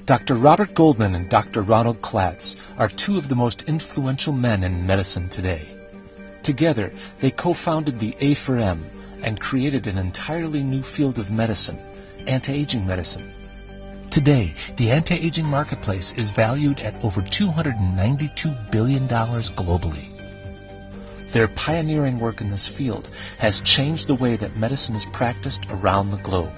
Dr. Robert Goldman and Dr. Ronald Klatz are two of the most influential men in medicine today. Together, they co-founded the A for M and created an entirely new field of medicine, anti-aging medicine. Today, the anti-aging marketplace is valued at over $292 billion globally. Their pioneering work in this field has changed the way that medicine is practiced around the globe.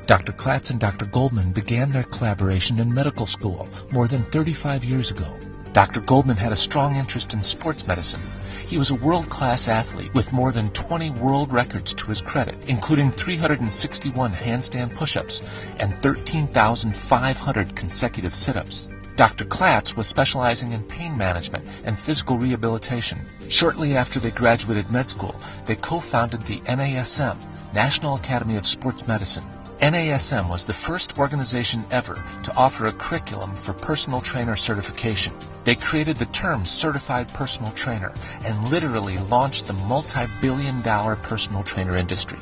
Dr. Klatz and Dr. Goldman began their collaboration in medical school more than 35 years ago. Dr. Goldman had a strong interest in sports medicine. He was a world-class athlete with more than 20 world records to his credit, including 361 handstand push-ups and 13,500 consecutive sit-ups. Dr. Klatz was specializing in pain management and physical rehabilitation. Shortly after they graduated med school, they co-founded the NASM, National Academy of Sports Medicine. NASM was the first organization ever to offer a curriculum for personal trainer certification. They created the term certified personal trainer and literally launched the multi-billion-dollar personal trainer industry.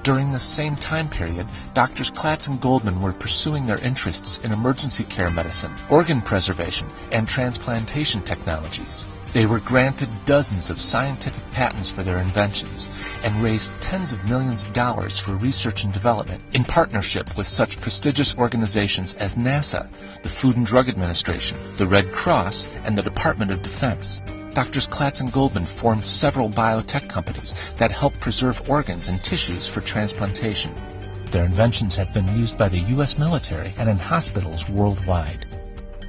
During this same time period, Drs. Klatz and Goldman were pursuing their interests in emergency care medicine, organ preservation, and transplantation technologies. They were granted dozens of scientific patents for their inventions and raised tens of millions of dollars for research and development in partnership with such prestigious organizations as NASA, the Food and Drug Administration, the Red Cross, and the Department of Defense. Drs. Klatz and Goldman formed several biotech companies that help preserve organs and tissues for transplantation. Their inventions have been used by the U.S. military and in hospitals worldwide.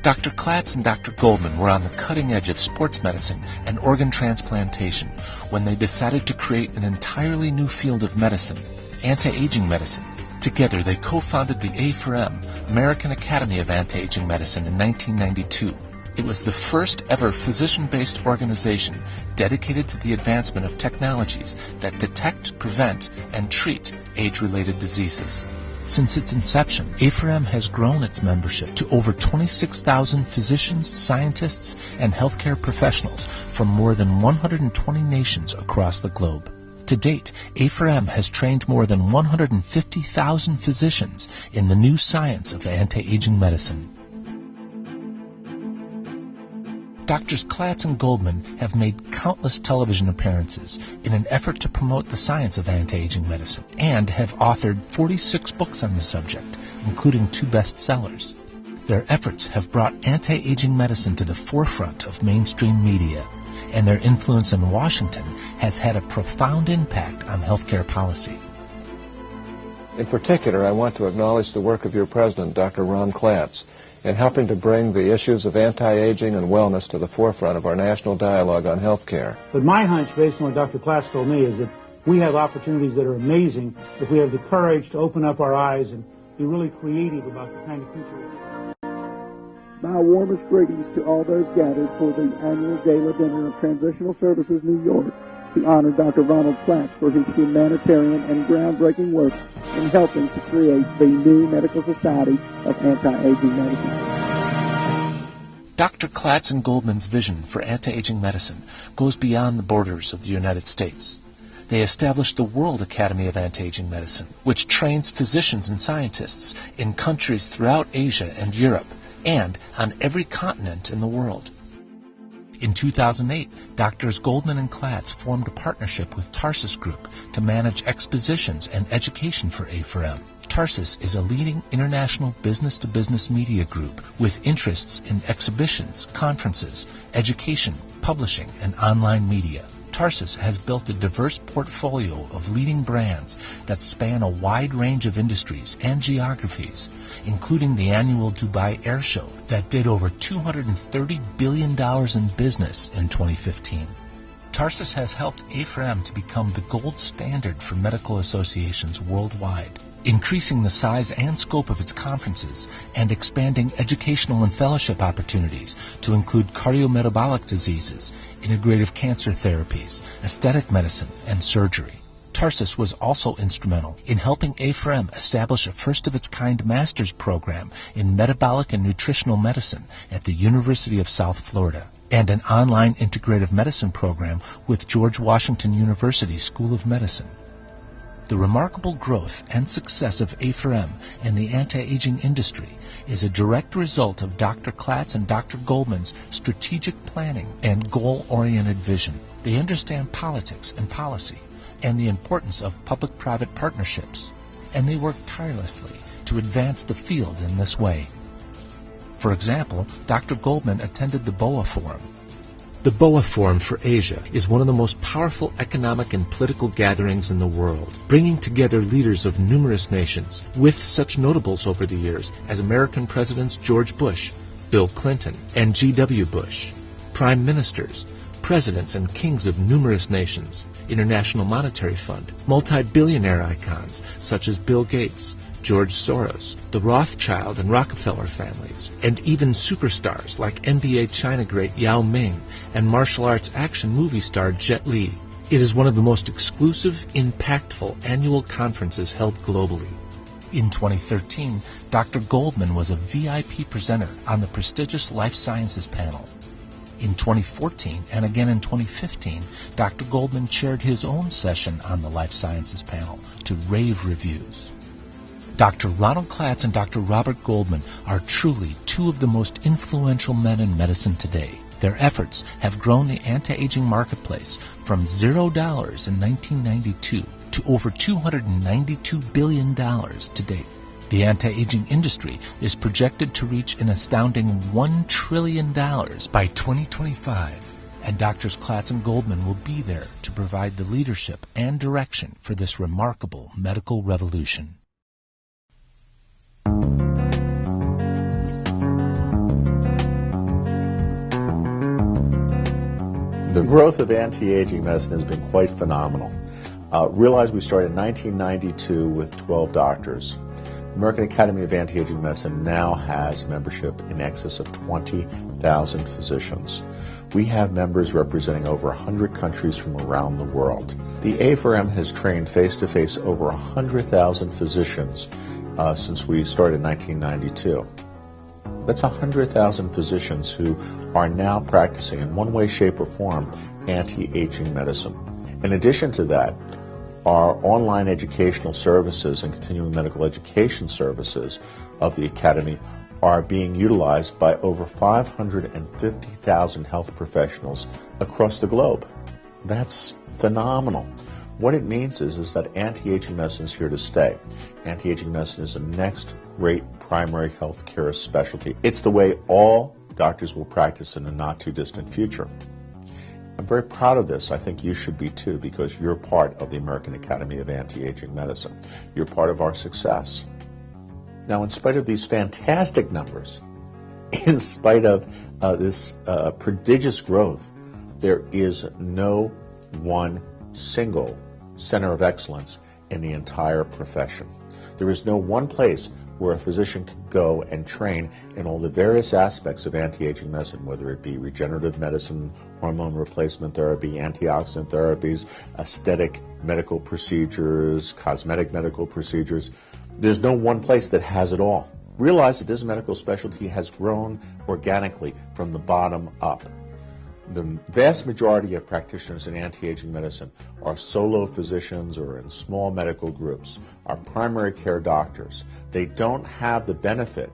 Dr. Klatz and Dr. Goldman were on the cutting edge of sports medicine and organ transplantation when they decided to create an entirely new field of medicine, anti-aging medicine. Together, they co-founded the A for M, American Academy of Anti-Aging Medicine, in 1992. It was the first ever physician-based organization dedicated to the advancement of technologies that detect, prevent, and treat age-related diseases. Since its inception, A4M has grown its membership to over 26,000 physicians, scientists, and healthcare professionals from more than 120 nations across the globe. To date, A4M has trained more than 150,000 physicians in the new science of anti-aging medicine. Drs. Klatz and Goldman have made countless television appearances in an effort to promote the science of anti-aging medicine and have authored 46 books on the subject, including 2 bestsellers. Their efforts have brought anti-aging medicine to the forefront of mainstream media, and their influence in Washington has had a profound impact on healthcare policy. In particular, I want to acknowledge the work of your president, Dr. Ron Klatz, in helping to bring the issues of anti-aging and wellness to the forefront of our national dialogue on health care. But my hunch, based on what Dr. Klatz told me, is that we have opportunities that are amazing if we have the courage to open up our eyes and be really creative about the kind of future. My warmest greetings to all those gathered for the annual gala dinner of Transitional Services New York to honor Dr. Ronald Klatz for his humanitarian and groundbreaking work in helping to create the new Medical Society of Anti-Aging Medicine. Dr. Klatz and Goldman's vision for anti-aging medicine goes beyond the borders of the United States. They established the World Academy of Anti-Aging Medicine, which trains physicians and scientists in countries throughout Asia and Europe, and on every continent in the world. In 2008, Drs. Goldman and Klatz formed a partnership with Tarsus Group to manage expositions and education for A4M. Tarsus is a leading international business-to-business media group with interests in exhibitions, conferences, education, publishing, and online media. Tarsus has built a diverse portfolio of leading brands that span a wide range of industries and geographies, including the annual Dubai Air Show that did over $230 billion in business in 2015. Tarsus has helped A4M to become the gold standard for medical associations worldwide, increasing the size and scope of its conferences and expanding educational and fellowship opportunities to include cardiometabolic diseases, integrative cancer therapies, aesthetic medicine, and surgery. Tarsus was also instrumental in helping A4M establish a first-of-its-kind master's program in metabolic and nutritional medicine at the University of South Florida, and an online integrative medicine program with George Washington University School of Medicine. The remarkable growth and success of A4M and the anti-aging industry is a direct result of Dr. Klatz and Dr. Goldman's strategic planning and goal-oriented vision. They understand politics and policy and the importance of public-private partnerships, and they work tirelessly to advance the field in this way. For example, Dr. Goldman attended the BOA Forum. The BOA Forum for Asia is one of the most powerful economic and political gatherings in the world, bringing together leaders of numerous nations, with such notables over the years as American Presidents George Bush, Bill Clinton, and G.W. Bush, Prime Ministers, Presidents and Kings of numerous nations, International Monetary Fund, multi-billionaire icons such as Bill Gates, George Soros, the Rothschild and Rockefeller families, and even superstars like NBA China great Yao Ming and martial arts action movie star Jet Li. It is one of the most exclusive, impactful annual conferences held globally. In 2013, Dr. Goldman was a VIP presenter on the prestigious Life Sciences panel. In 2014 and again in 2015, Dr. Goldman chaired his own session on the Life Sciences panel to rave reviews. Dr. Ronald Klatz and Dr. Robert Goldman are truly two of the most influential men in medicine today. Their efforts have grown the anti-aging marketplace from $0 in 1992 to over $292 billion to date. The anti-aging industry is projected to reach an astounding $1 trillion by 2025, and Drs. Klatz and Goldman will be there to provide the leadership and direction for this remarkable medical revolution. The growth of anti-aging medicine has been quite phenomenal. Realize we started in 1992 with 12 doctors. The American Academy of Anti-Aging Medicine now has membership in excess of 20,000 physicians. We have members representing over 100 countries from around the world. The A4M has trained face-to-face over 100,000 physicians since we started in 1992. That's 100,000 physicians who are now practicing in one way, shape, or form anti-aging medicine. In addition to that, our online educational services and continuing medical education services of the Academy are being utilized by over 550,000 health professionals across the globe. That's phenomenal. What it means is that anti-aging medicine is here to stay. Anti-aging medicine is the next great primary health care specialty. It's the way all doctors will practice in the not-too-distant future. I'm very proud of this. I think you should be too, because you're part of the American Academy of Anti-Aging Medicine. You're part of our success. Now, in spite of these fantastic numbers, in spite of this prodigious growth, there is no one single center of excellence in the entire profession. There is no one place where a physician can go and train in all the various aspects of anti-aging medicine, whether it be regenerative medicine, hormone replacement therapy, antioxidant therapies, aesthetic medical procedures, cosmetic medical procedures. There's no one place that has it all. Realize that this medical specialty has grown organically from the bottom up. The vast majority of practitioners in anti-aging medicine are solo physicians or in small medical groups, are primary care doctors. They don't have the benefit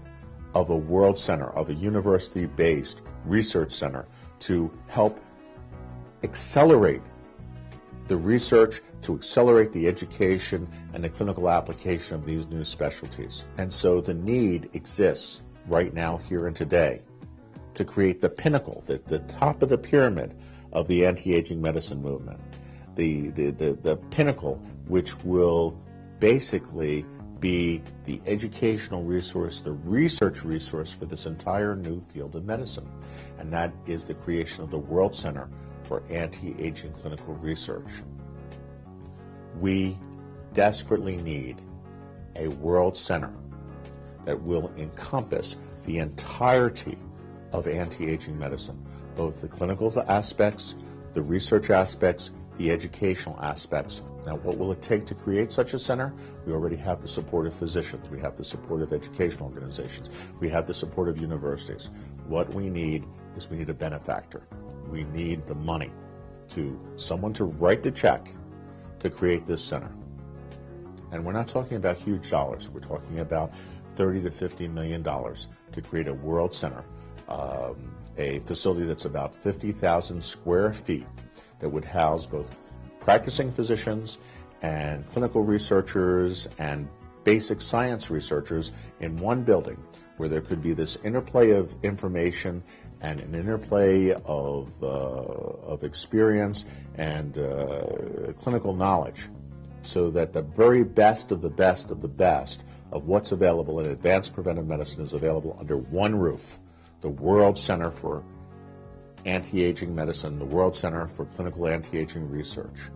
of a world center, of a university-based research center to help accelerate the research, to accelerate the education and the clinical application of these new specialties. And so the need exists right now, here and today, to create the pinnacle, the top of the pyramid of the anti-aging medicine movement, the pinnacle which will basically be the educational resource, the research resource for this entire new field of medicine. And that is the creation of the World Center for Anti-Aging Clinical Research. We desperately need a world center that will encompass the entirety of anti-aging medicine, both the clinical aspects, the research aspects, the educational aspects. Now, what will it take to create such a center? We already have the support of physicians. We have the support of educational organizations. We have the support of universities. What we need is we need a benefactor. We need the money someone to write the check to create this center. And we're not talking about huge dollars. We're talking about $30 to $50 million to create a world center, a facility that's about 50,000 square feet that would house both practicing physicians and clinical researchers and basic science researchers in one building, where there could be this interplay of information and an interplay of experience and clinical knowledge, so that the very best of the best of the best of what's available in advanced preventive medicine is available under one roof: the World Center for Anti-Aging Medicine, the World Center for Clinical Anti-Aging Research.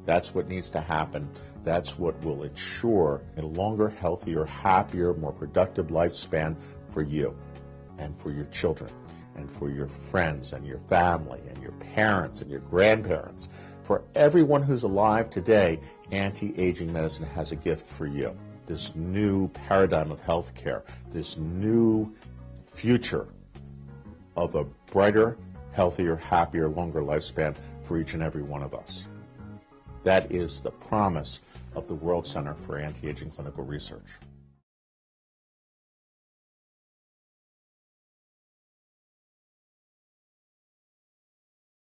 That's what needs to happen. That's what will ensure a longer, healthier, happier, more productive lifespan for you and for your children and for your friends and your family and your parents and your grandparents. For everyone who's alive today, anti-aging medicine has a gift for you. This new paradigm of healthcare, this new future of a brighter, healthier, happier, longer lifespan for each and every one of us. That is the promise of the World Center for Anti-Aging Clinical Research.